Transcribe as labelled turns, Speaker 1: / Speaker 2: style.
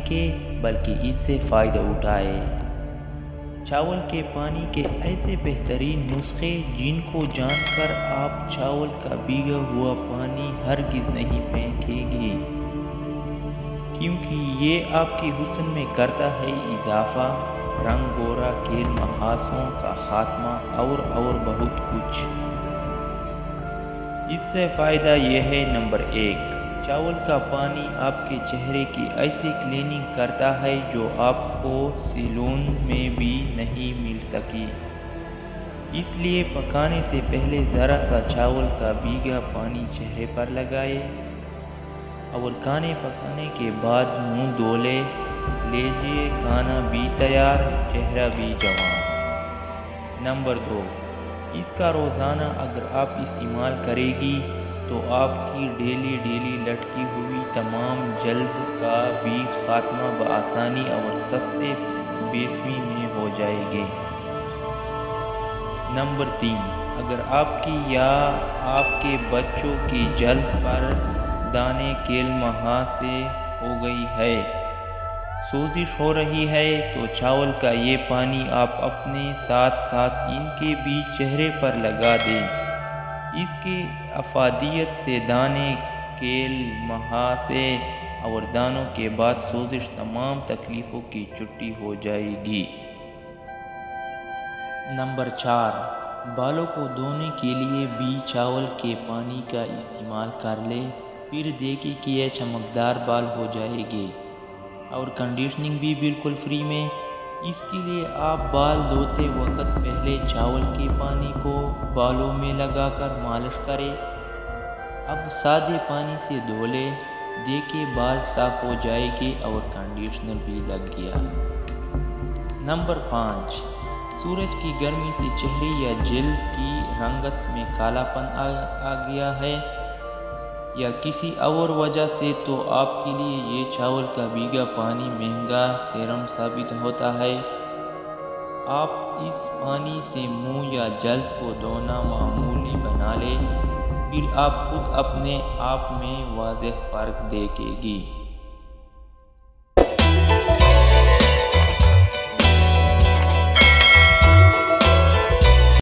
Speaker 1: پھینکے بلکہ اس سے فائدہ اٹھائے۔ چاول کے پانی کے ایسے بہترین نسخے جن کو جان کر آپ چاول کا بھیگا ہوا پانی ہرگز نہیں پھینکیں گے، کیونکہ یہ آپ کے حسن میں کرتا ہے اضافہ، رنگ گورا، کیل محاسوں کا خاتمہ اور بہت کچھ۔ اس سے فائدہ یہ ہے: نمبر 1، چاول کا پانی آپ کے چہرے کی ایسی کلیننگ کرتا ہے جو آپ کو سیلون میں بھی نہیں مل سکی۔ اس لیے پکانے سے پہلے ذرا سا چاول کا بھیگا پانی چہرے پر لگائیں اور کھانے پکانے کے بعد منہ دھو لیجئے، کھانا بھی تیار، چہرہ بھی جوان۔ نمبر 2، اس کا روزانہ اگر آپ استعمال کریں گی تو آپ کی ڈیلی لٹکی ہوئی تمام جلد کا بھی خاتمہ بآسانی اور سستے پیسوں میں ہو جائے گا۔ نمبر 3، اگر آپ کی یا آپ کے بچوں کی جلد پر دانے، کیل مہاسے ہو گئی ہے، سوزش ہو رہی ہے، تو چاول کا یہ پانی آپ اپنے ساتھ ان کے بھی چہرے پر لگا دیں۔ اس کی افادیت سے دانے، کیل، مہاسے اور دانوں کے بعد سوزش تمام تکلیفوں کی چھٹی ہو جائے گی۔ نمبر 4، بالوں کو دھونے کے لیے بھی چاول کے پانی کا استعمال کر لیں، پھر دیکھیں کہ یہ چمکدار بال ہو جائیں گے اور کنڈیشننگ بھی بالکل فری میں۔ اس کے لیے آپ بال دھوتے وقت پہلے چاول کے پانی کو بالوں میں لگا کر مالش کریں، اب سادے پانی سے دھو لیں، دیکھیں بال صاف ہو جائیں گے اور کنڈیشنر بھی لگ گیا۔ نمبر 5، سورج کی گرمی سے چہرے یا جلد کی رنگت میں کالا پن آ گیا ہے یا کسی اور وجہ سے، تو آپ کے لیے یہ چاول کا بھیگا پانی مہنگا سیرم ثابت ہوتا ہے۔ آپ اس پانی سے منہ یا جلد کو دھونا معمولی بنا لیں، پھر آپ خود اپنے آپ میں واضح فرق دیکھیں گی۔